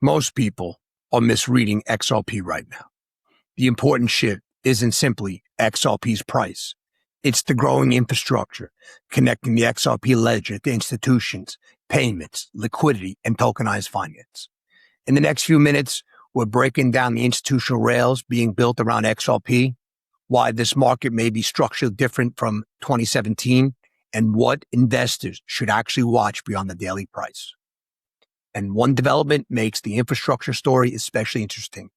Most people are misreading XRP right now. The important shit isn't simply XRP's price. It's the growing infrastructure connecting the XRP ledger to institutions, payments, liquidity, and tokenized finance. In the next few minutes, we're breaking down the institutional rails being built around XRP, why this market may be structurally different from 2017, and what investors should actually watch beyond the daily price. And one development makes the infrastructure story especially interesting.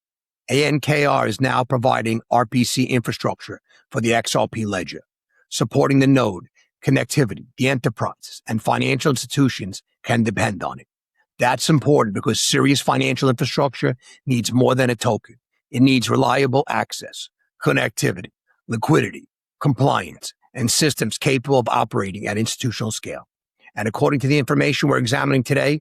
ANKR is now providing RPC infrastructure for the XRP ledger, supporting the node, connectivity, the enterprises, and financial institutions can depend on it. That's important because serious financial infrastructure needs more than a token. It needs reliable access, connectivity, liquidity, compliance, and systems capable of operating at institutional scale. And according to the information we're examining today,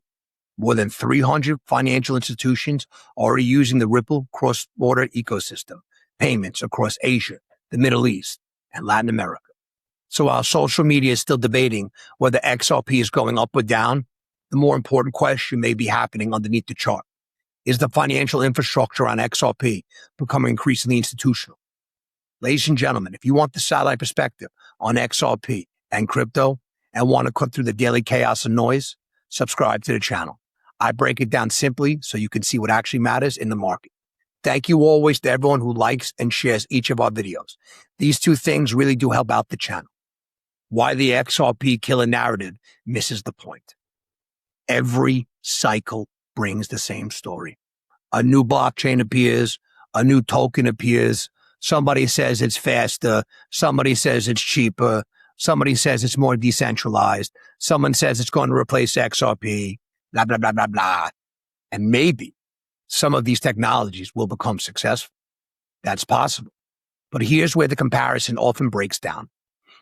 more than 300 financial institutions are already using the Ripple cross-border ecosystem, payments across Asia, the Middle East, and Latin America. So while social media is still debating whether XRP is going up or down, the more important question may be happening underneath the chart. Is the financial infrastructure on XRP becoming increasingly institutional? Ladies and gentlemen, if you want the satellite perspective on XRP and crypto and want to cut through the daily chaos and noise, subscribe to the channel. I break it down simply so you can see what actually matters in the market. Thank you always to everyone who likes and shares each of our videos. These two things really do help out the channel. Why the XRP killer narrative misses the point. Every cycle brings the same story. A new blockchain appears, a new token appears, somebody says it's faster, somebody says it's cheaper, somebody says it's more decentralized, someone says it's going to replace XRP, blah, blah, blah, blah, blah. And maybe some of these technologies will become successful. That's possible. But here's where the comparison often breaks down.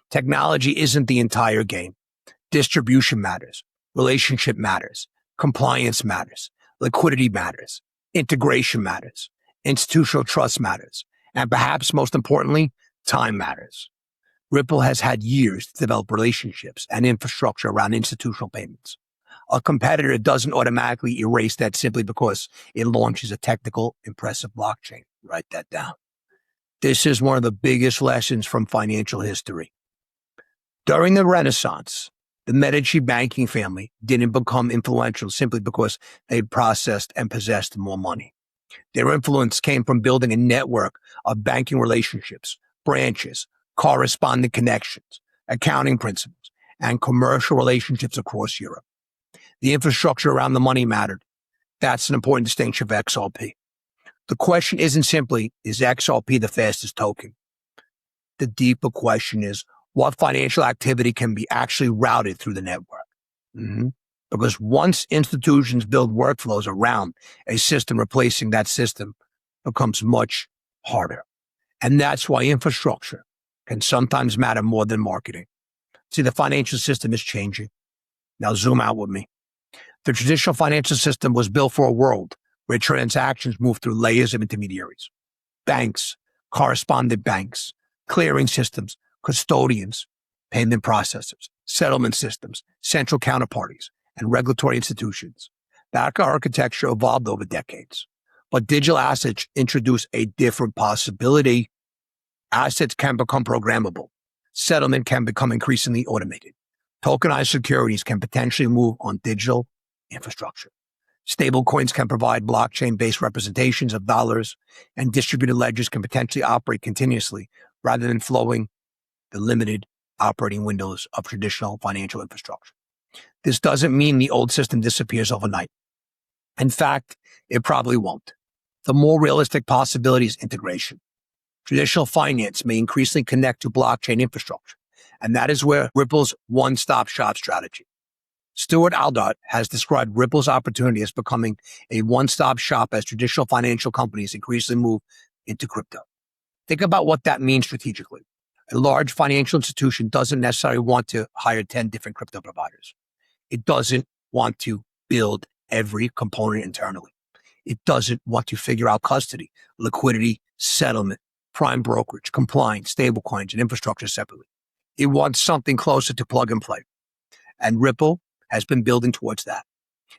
Technology isn't the entire game. Distribution matters. Relationship matters. Compliance matters. Liquidity matters. Integration matters. Institutional trust matters. And perhaps most importantly, time matters. Ripple has had years to develop relationships and infrastructure around institutional payments. A competitor doesn't automatically erase that simply because it launches a technical, impressive blockchain. Write that down. This is one of the biggest lessons from financial history. During the Renaissance, the Medici banking family didn't become influential simply because they processed and possessed more money. Their influence came from building a network of banking relationships, branches, correspondent connections, accounting principles, and commercial relationships across Europe. The infrastructure around the money mattered. That's an important distinction of XRP. The question isn't simply, is XRP the fastest token? The deeper question is, what financial activity can be actually routed through the network? Because once institutions build workflows around a system, replacing that system becomes much harder. And that's why infrastructure can sometimes matter more than marketing. See, the financial system is changing. Now zoom out with me. The traditional financial system was built for a world where transactions move through layers of intermediaries. Banks, correspondent banks, clearing systems, custodians, payment processors, settlement systems, central counterparties, and regulatory institutions. That architecture evolved over decades. But digital assets introduce a different possibility. Assets can become programmable. Settlement can become increasingly automated. Tokenized securities can potentially move on digital infrastructure. Stablecoins can provide blockchain-based representations of dollars, and distributed ledgers can potentially operate continuously rather than flowing the limited operating windows of traditional financial infrastructure. This doesn't mean the old system disappears overnight. In fact, it probably won't. The more realistic possibility is integration. Traditional finance may increasingly connect to blockchain infrastructure, and that is where Ripple's one-stop shop strategy. Stuart Aldott has described Ripple's opportunity as becoming a one-stop shop as traditional financial companies increasingly move into crypto. Think about what that means strategically. A large financial institution doesn't necessarily want to hire 10 different crypto providers. It doesn't want to build every component internally. It doesn't want to figure out custody, liquidity, settlement, prime brokerage, compliance, stablecoins, and infrastructure separately. It wants something closer to plug and play. And Ripple has been building towards that.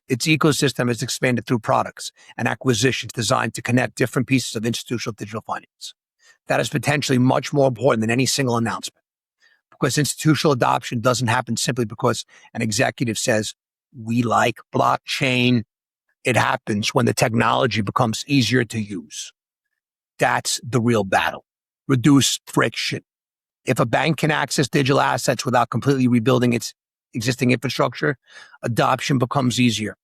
Its ecosystem has expanded through products and acquisitions designed to connect different pieces of institutional digital finance. That is potentially much more important than any single announcement, because institutional adoption doesn't happen simply because an executive says, we like blockchain. It happens when the technology becomes easier to use. That's the real battle. Reduce friction. If a bank can access digital assets without completely rebuilding its existing infrastructure, adoption becomes easier.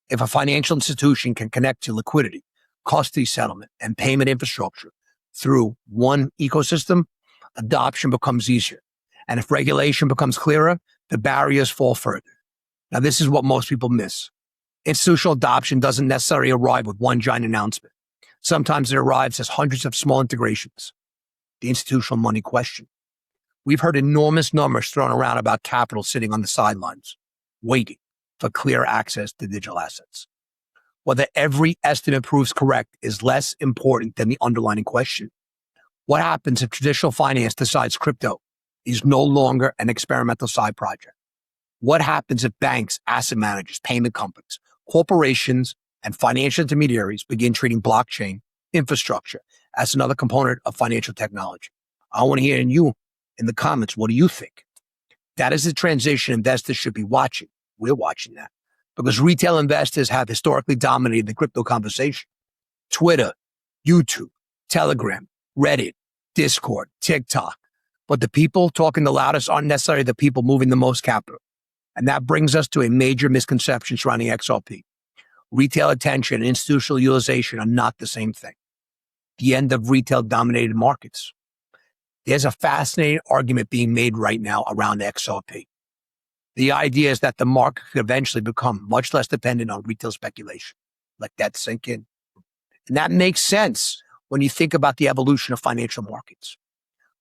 If a financial institution can connect to liquidity, custody settlement, and payment infrastructure through one ecosystem, adoption becomes easier. And if regulation becomes clearer, the barriers fall further. Now, this is what most people miss. Institutional adoption doesn't necessarily arrive with one giant announcement. Sometimes it arrives as hundreds of small integrations. The institutional money question. We've heard enormous numbers thrown around about capital sitting on the sidelines, waiting for clear access to digital assets. Whether every estimate proves correct is less important than the underlying question. What happens if traditional finance decides crypto is no longer an experimental side project? What happens if banks, asset managers, payment companies, corporations, and financial intermediaries begin treating blockchain infrastructure as another component of financial technology? I want to hear from you in the comments. What do you think? That is the transition investors should be watching. We're watching that because retail investors have historically dominated the crypto conversation. Twitter, YouTube, Telegram, Reddit, Discord, TikTok. But the people talking the loudest aren't necessarily the people moving the most capital. And that brings us to a major misconception surrounding XRP. Retail attention and institutional utilization are not the same thing. The end of retail-dominated markets. There's a fascinating argument being made right now around XRP. The idea is that the market could eventually become much less dependent on retail speculation. Let that sink in. And that makes sense when you think about the evolution of financial markets.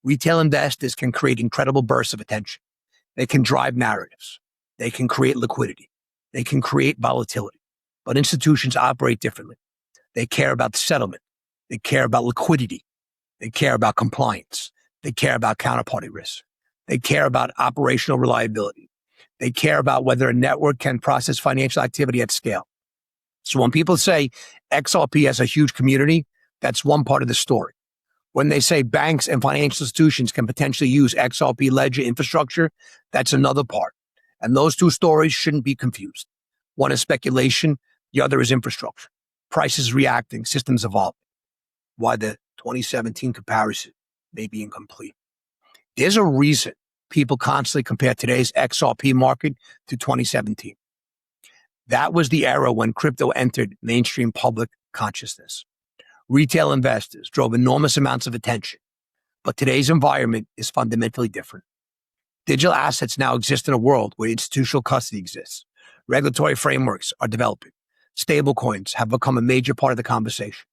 Retail investors can create incredible bursts of attention. They can drive narratives. They can create liquidity. They can create volatility. But institutions operate differently. They care about the settlement. They care about liquidity. They care about compliance. They care about counterparty risk. They care about operational reliability. They care about whether a network can process financial activity at scale. So when people say XRP has a huge community, that's one part of the story. When they say banks and financial institutions can potentially use XRP ledger infrastructure, that's another part. And those two stories shouldn't be confused. One is speculation, the other is infrastructure. Prices reacting, systems evolving. Why the 2017 comparison may be incomplete. There's a reason people constantly compare today's XRP market to 2017. That was the era when crypto entered mainstream public consciousness. Retail investors drove enormous amounts of attention, but today's environment is fundamentally different. Digital assets now exist in a world where institutional custody exists. Regulatory frameworks are developing. Stablecoins have become a major part of the conversation.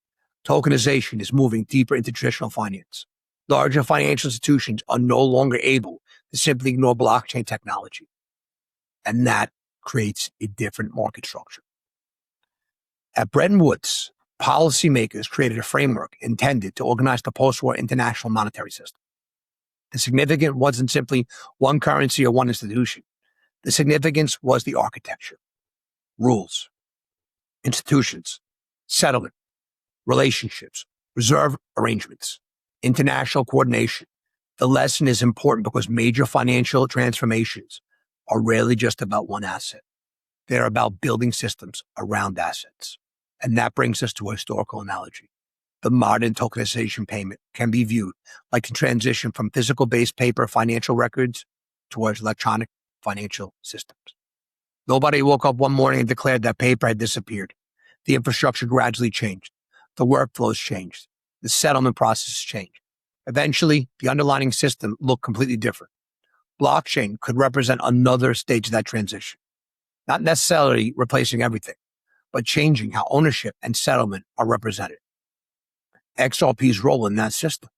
Tokenization is moving deeper into traditional finance. Larger financial institutions are no longer able to simply ignore blockchain technology. And that creates a different market structure. At Bretton Woods, policymakers created a framework intended to organize the post-war international monetary system. The significance wasn't simply one currency or one institution. The significance was the architecture, rules, institutions, settlement, relationships, reserve arrangements, international coordination. The lesson is important because major financial transformations are rarely just about one asset. They're about building systems around assets. And that brings us to a historical analogy. The modern tokenization payment can be viewed like the transition from physical-based paper financial records towards electronic financial systems. Nobody woke up one morning and declared that paper had disappeared. The infrastructure gradually changed. The workflows changed. The settlement process changed. Eventually, the underlying system looked completely different. Blockchain could represent another stage of that transition, not necessarily replacing everything, but changing how ownership and settlement are represented. XRP's role in that system.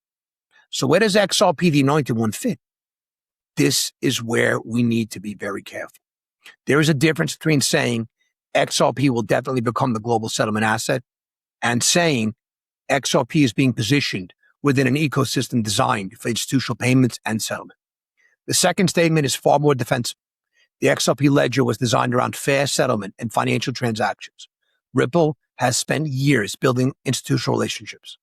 So where does XRP, the anointed one, fit? This is where we need to be very careful. There is a difference between saying XRP will definitely become the global settlement asset and saying XRP is being positioned within an ecosystem designed for institutional payments and settlement. The second statement is far more defensive. The XRP ledger was designed around fast settlement and financial transactions. Ripple has spent years building institutional relationships.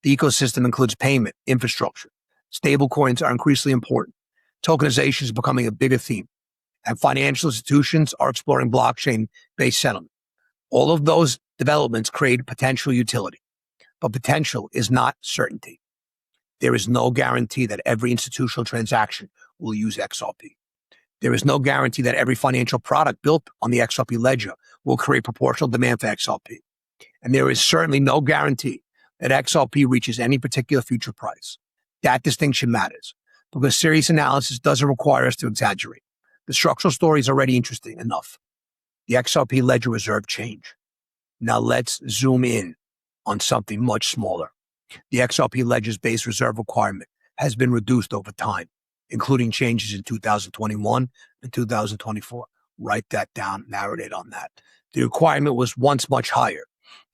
The ecosystem includes payment, infrastructure. Stablecoins are increasingly important. Tokenization is becoming a bigger theme, and financial institutions are exploring blockchain-based settlement. All of those developments create potential utility, but potential is not certainty. There is no guarantee that every institutional transaction will use XRP. There is no guarantee that every financial product built on the XRP ledger will create proportional demand for XRP. And there is certainly no guarantee that XRP reaches any particular future price. That distinction matters because serious analysis doesn't require us to exaggerate. The structural story is already interesting enough. The XRP ledger reserve change. Now let's zoom in on something much smaller. The XRP ledger's base reserve requirement has been reduced over time, including changes in 2021 and 2024. Write that down, marinate on that. The requirement was once much higher.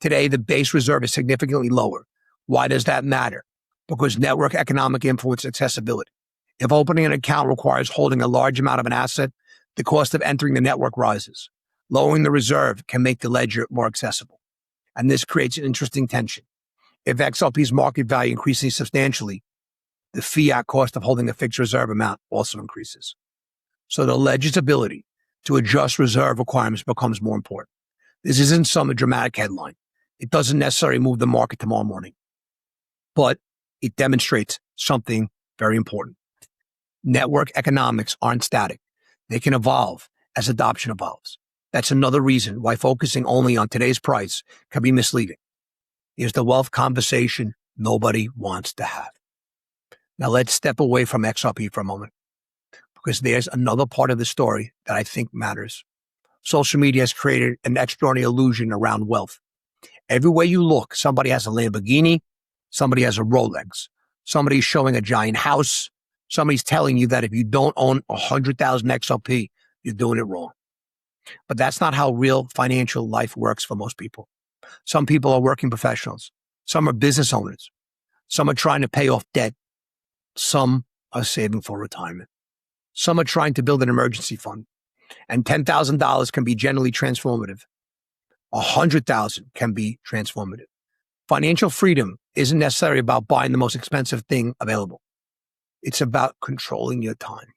Today, the base reserve is significantly lower. Why does that matter? Because network economic influence accessibility. If opening an account requires holding a large amount of an asset, the cost of entering the network rises. Lowering the reserve can make the ledger more accessible. And this creates an interesting tension. If XRP's market value increases substantially, the fiat cost of holding a fixed reserve amount also increases. So the ledger's ability to adjust reserve requirements becomes more important. This isn't some dramatic headline. It doesn't necessarily move the market tomorrow morning, but it demonstrates something very important. Network economics aren't static. They can evolve as adoption evolves. That's another reason why focusing only on today's price can be misleading. Is the wealth conversation nobody wants to have. Now let's step away from XRP for a moment, because there's another part of the story that I think matters. Social media has created an extraordinary illusion around wealth. Everywhere you look, somebody has a Lamborghini, somebody has a Rolex, somebody's showing a giant house, somebody's telling you that if you don't own 100,000 XRP, you're doing it wrong. But that's not how real financial life works for most people. Some people are working professionals. Some are business owners. Some are trying to pay off debt. Some are saving for retirement. Some are trying to build an emergency fund. And $10,000 can be generally transformative. 100,000 can be transformative. Financial freedom isn't necessarily about buying the most expensive thing available. It's about controlling your time.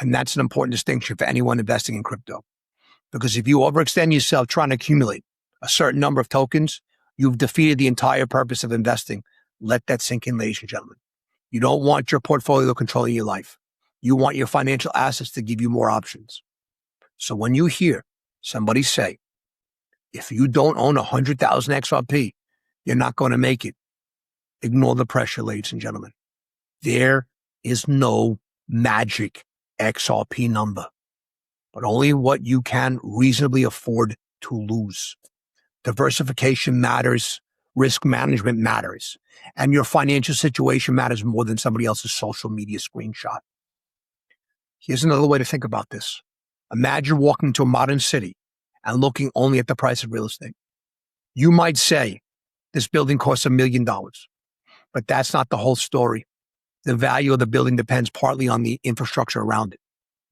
And that's an important distinction for anyone investing in crypto. Because if you overextend yourself trying to accumulate a certain number of tokens, you've defeated the entire purpose of investing. Let that sink in, ladies and gentlemen. You don't want your portfolio controlling your life. You want your financial assets to give you more options. So when you hear somebody say, if you don't own 100,000 XRP, you're not going to make it, ignore the pressure, ladies and gentlemen. There is no magic XRP number, but only what you can reasonably afford to lose. Diversification matters. Risk management matters. And your financial situation matters more than somebody else's social media screenshot. Here's another way to think about this. Imagine walking to a modern city and looking only at the price of real estate. You might say, this building costs $1 million, but that's not the whole story. The value of the building depends partly on the infrastructure around it.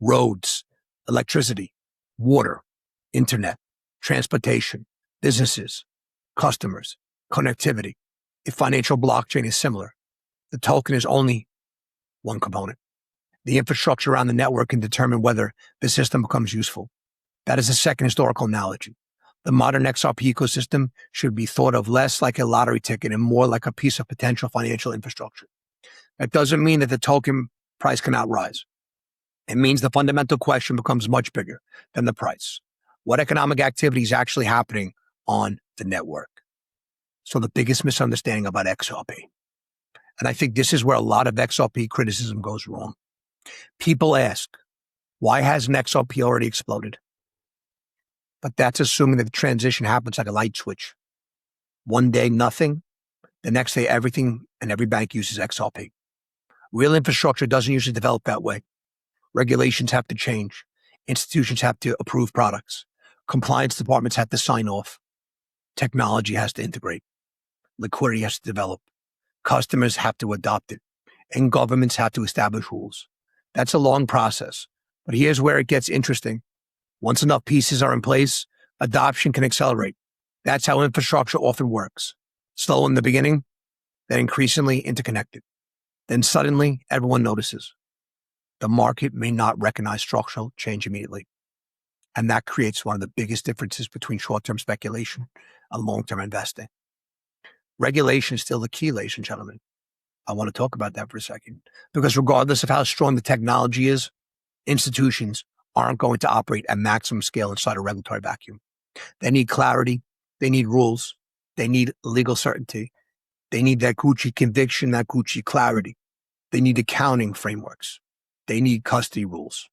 Roads, electricity, water, internet, transportation, businesses, customers, connectivity. If financial blockchain is similar, the token is only one component. The infrastructure around the network can determine whether the system becomes useful. That is a second historical analogy. The modern XRP ecosystem should be thought of less like a lottery ticket and more like a piece of potential financial infrastructure. That doesn't mean that the token price cannot rise. It means the fundamental question becomes much bigger than the price. What economic activity is actually happening on the network? So the biggest misunderstanding about XRP. And I think this is where a lot of XRP criticism goes wrong. People ask, why hasn't XRP already exploded? But that's assuming that the transition happens like a light switch. One day, nothing. The next day, everything and every bank uses XRP. Real infrastructure doesn't usually develop that way. Regulations have to change. Institutions have to approve products. Compliance departments have to sign off. Technology has to integrate. Liquidity has to develop. Customers have to adopt it. And governments have to establish rules. That's a long process. But here's where it gets interesting. Once enough pieces are in place, adoption can accelerate. That's how infrastructure often works. Slow in the beginning, then increasingly interconnected. Then suddenly, everyone notices. The market may not recognize structural change immediately. And that creates one of the biggest differences between short-term speculation and long-term investing. Regulation is still the key, ladies and gentlemen. I want to talk about that for a second. Because regardless of how strong the technology is, institutions aren't going to operate at maximum scale inside a regulatory vacuum. They need clarity. They need rules. They need legal certainty. They need that Gucci conviction, that Gucci clarity. They need accounting frameworks. They need custody rules.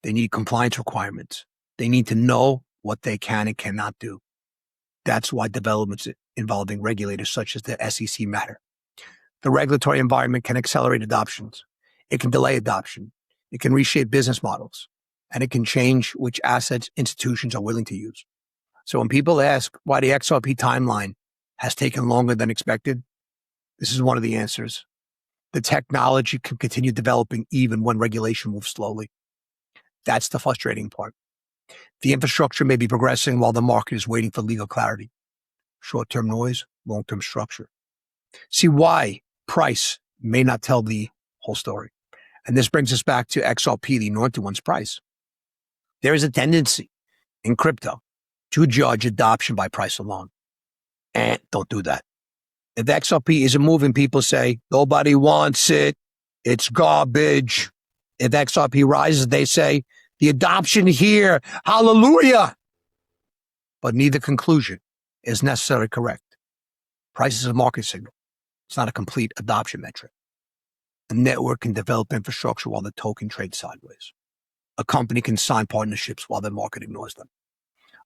They need compliance requirements. They need to know what they can and cannot do. That's why developments involving regulators such as the SEC matter. The regulatory environment can accelerate adoptions. It can delay adoption. It can reshape business models. And it can change which assets institutions are willing to use. So when people ask why the XRP timeline has taken longer than expected, this is one of the answers. The technology can continue developing even when regulation moves slowly. That's the frustrating part. The infrastructure may be progressing while the market is waiting for legal clarity. Short-term noise, long-term structure. See why price may not tell the whole story. And this brings us back to XRP, the anointed one's price. There is a tendency in crypto to judge adoption by price alone. And don't do that. If XRP isn't moving, people say, nobody wants it. It's garbage. If XRP rises, they say, the adoption here, hallelujah. But neither conclusion is necessarily correct. Price is a market signal. It's not a complete adoption metric. A network can develop infrastructure while the token trades sideways. A company can sign partnerships while the market ignores them.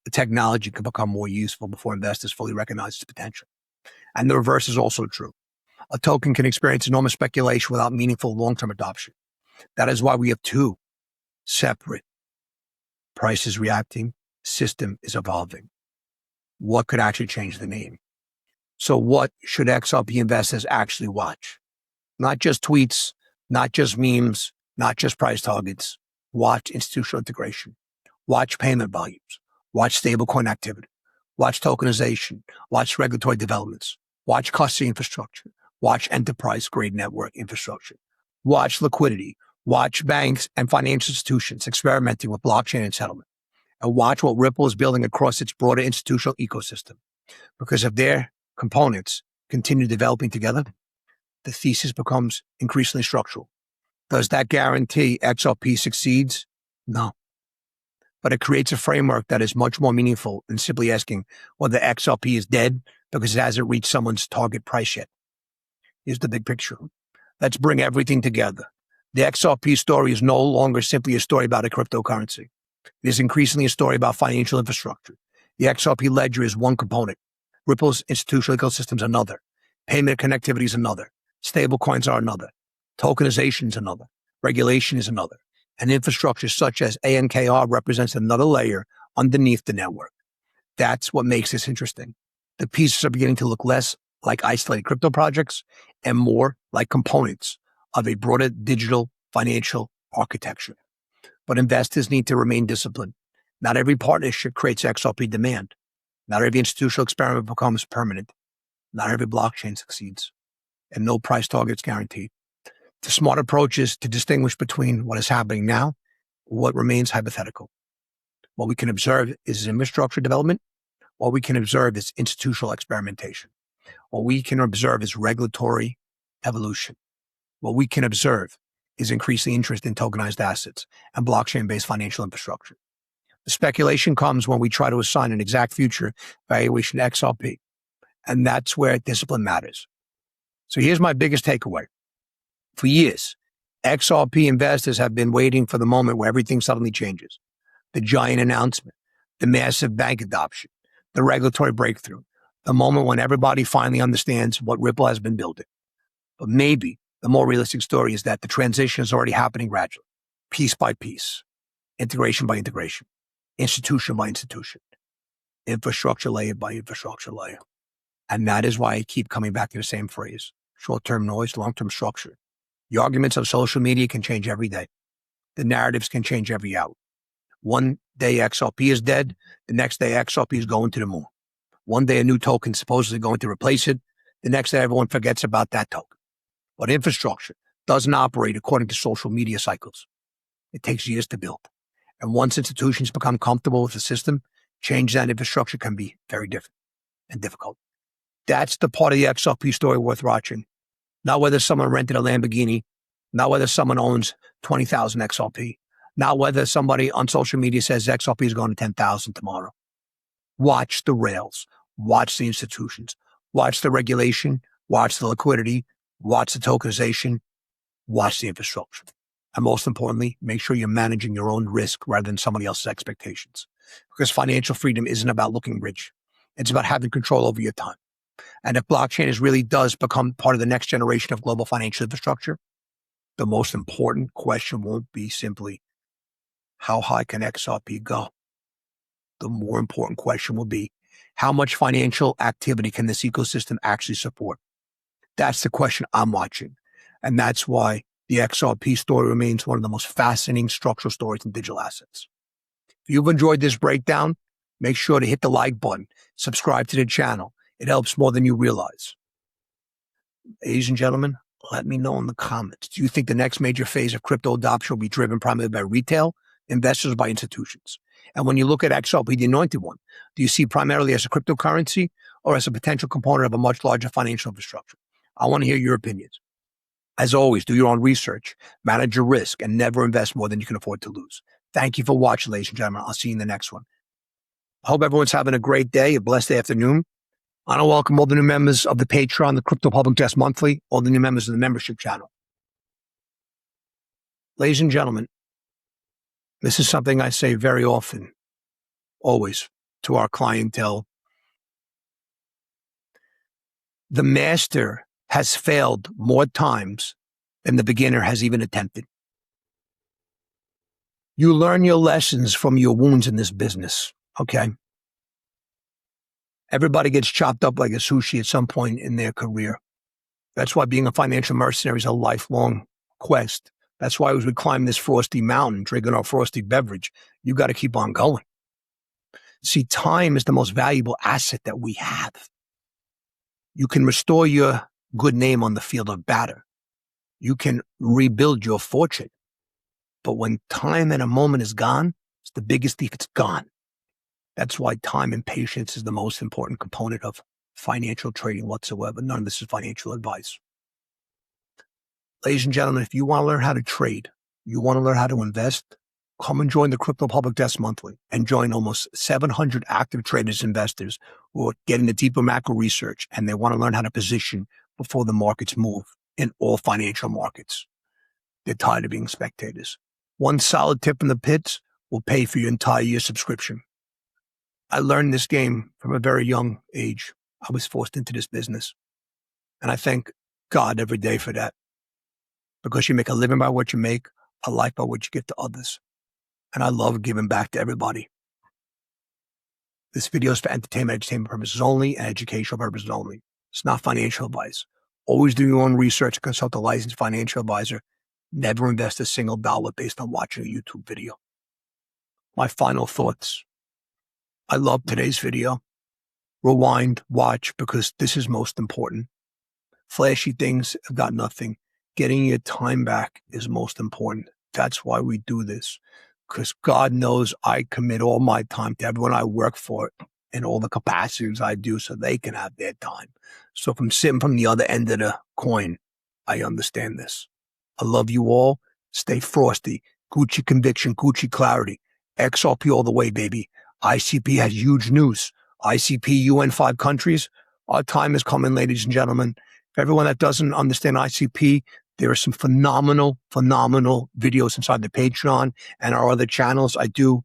The technology can become more useful before investors fully recognize its potential. And the reverse is also true. A token can experience enormous speculation without meaningful long-term adoption. That is why we have two separate price is reacting, system is evolving. What could actually change the name? So what should XRP investors actually watch? Not just tweets, not just memes, not just price targets. Watch institutional integration. Watch payment volumes. Watch stablecoin activity. Watch tokenization. Watch regulatory developments. Watch custody infrastructure. Watch enterprise-grade network infrastructure. Watch liquidity. Watch banks and financial institutions experimenting with blockchain and settlement. And watch what Ripple is building across its broader institutional ecosystem. Because if their components continue developing together, the thesis becomes increasingly structural. Does that guarantee XRP succeeds? No. But it creates a framework that is much more meaningful than simply asking whether XRP is dead because it hasn't reached someone's target price yet. Here's the big picture. Let's bring everything together. The XRP story is no longer simply a story about a cryptocurrency. It is increasingly a story about financial infrastructure. The XRP ledger is one component. Ripple's institutional ecosystem is another. Payment connectivity is another. Stablecoins are another. Tokenization is another. Regulation is another. And infrastructure such as ANKR represents another layer underneath the network. That's what makes this interesting. The pieces are beginning to look less like isolated crypto projects and more like components of a broader digital financial architecture. But investors need to remain disciplined. Not every partnership creates XRP demand. Not every institutional experiment becomes permanent. Not every blockchain succeeds. And no price target is guaranteed. The smart approach is to distinguish between what is happening now and what remains hypothetical. What we can observe is infrastructure development. What we can observe is institutional experimentation. What we can observe is regulatory evolution. What we can observe is increasing interest in tokenized assets and blockchain-based financial infrastructure. The speculation comes when we try to assign an exact future valuation to XRP. And that's where discipline matters. So here's my biggest takeaway. For years, XRP investors have been waiting for the moment where everything suddenly changes. The giant announcement, the massive bank adoption, the regulatory breakthrough, the moment when everybody finally understands what Ripple has been building. But maybe the more realistic story is that the transition is already happening gradually, piece by piece, integration by integration, institution by institution, infrastructure layer by infrastructure layer. And that is why I keep coming back to the same phrase, short-term noise, long-term structure. The arguments of social media can change every day. The narratives can change every hour. One day XRP is dead. The next day XRP is going to the moon. One day a new token is supposedly going to replace it. The next day everyone forgets about that token. But infrastructure doesn't operate according to social media cycles. It takes years to build. And once institutions become comfortable with the system, change that infrastructure can be very different and difficult. That's the part of the XRP story worth watching. Not whether someone rented a Lamborghini, not whether someone owns 20,000 XRP, not whether somebody on social media says XRP is going to 10,000 tomorrow. Watch the rails, watch the institutions, watch the regulation, watch the liquidity, watch the tokenization, watch the infrastructure. And most importantly, make sure you're managing your own risk rather than somebody else's expectations. Because financial freedom isn't about looking rich. It's about having control over your time. And if blockchain really does become part of the next generation of global financial infrastructure, the most important question won't be simply, how high can XRP go? The more important question will be, how much financial activity can this ecosystem actually support? That's the question I'm watching. And that's why the XRP story remains one of the most fascinating structural stories in digital assets. If you've enjoyed this breakdown, make sure to hit the like button, subscribe to the channel. It helps more than you realize. Ladies and gentlemen, let me know in the comments. Do you think the next major phase of crypto adoption will be driven primarily by retail investors or by institutions? And when you look at XRP, the anointed one, do you see primarily as a cryptocurrency or as a potential component of a much larger financial infrastructure? I want to hear your opinions. As always, do your own research, manage your risk, and never invest more than you can afford to lose. Thank you for watching, ladies and gentlemen. I'll see you in the next one. I hope everyone's having a great day, a blessed afternoon. I want to welcome all the new members of the Patreon, the Crypto Public Desk Monthly, all the new members of the membership channel. Ladies and gentlemen, this is something I say very often, always, to our clientele. The master has failed more times than the beginner has even attempted. You learn your lessons from your wounds in this business, okay? Everybody gets chopped up like a sushi at some point in their career. That's why being a financial mercenary is a lifelong quest. That's why as we climb this frosty mountain, drinking our frosty beverage, you got to keep on going. See, time is the most valuable asset that we have. You can restore your good name on the field of battle. You can rebuild your fortune. But when time and a moment is gone, it's the biggest thief, it's gone. That's why time and patience is the most important component of financial trading whatsoever. None of this is financial advice. Ladies and gentlemen, if you want to learn how to trade, you want to learn how to invest, come and join the Crypto Public Desk Monthly and join almost 700 active traders, investors who are getting the deeper macro research and they want to learn how to position before the markets move in all financial markets. They're tired of being spectators. One solid tip from the pits will pay for your entire year subscription. I learned this game from a very young age. I was forced into this business. And I thank God every day for that. Because you make a living by what you make, a life by what you give to others. And I love giving back to everybody. This video is for entertainment purposes only and educational purposes only. It's not financial advice. Always do your own research and consult a licensed financial advisor. Never invest a single dollar based on watching a YouTube video. My final thoughts. I love today's video. Rewind, watch, because this is most important. Flashy things have got nothing. Getting your time back is most important. That's why we do this. Because God knows I commit all my time to everyone I work for in all the capacities I do so they can have their time. So if I'm sitting from the other end of the coin, I understand this. I love you all. Stay frosty. Gucci conviction, Gucci clarity. XRP all the way, baby. ICP has huge news. ICP, UN 5 countries. Our time is coming, ladies and gentlemen. For everyone that doesn't understand ICP, there are some phenomenal videos inside the Patreon and our other channels. I do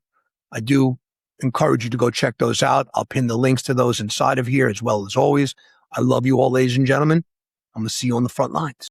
encourage you to go check those out. I'll pin the links to those inside of here as well as always. I love you all, ladies and gentlemen. I'm going to see you on the front lines.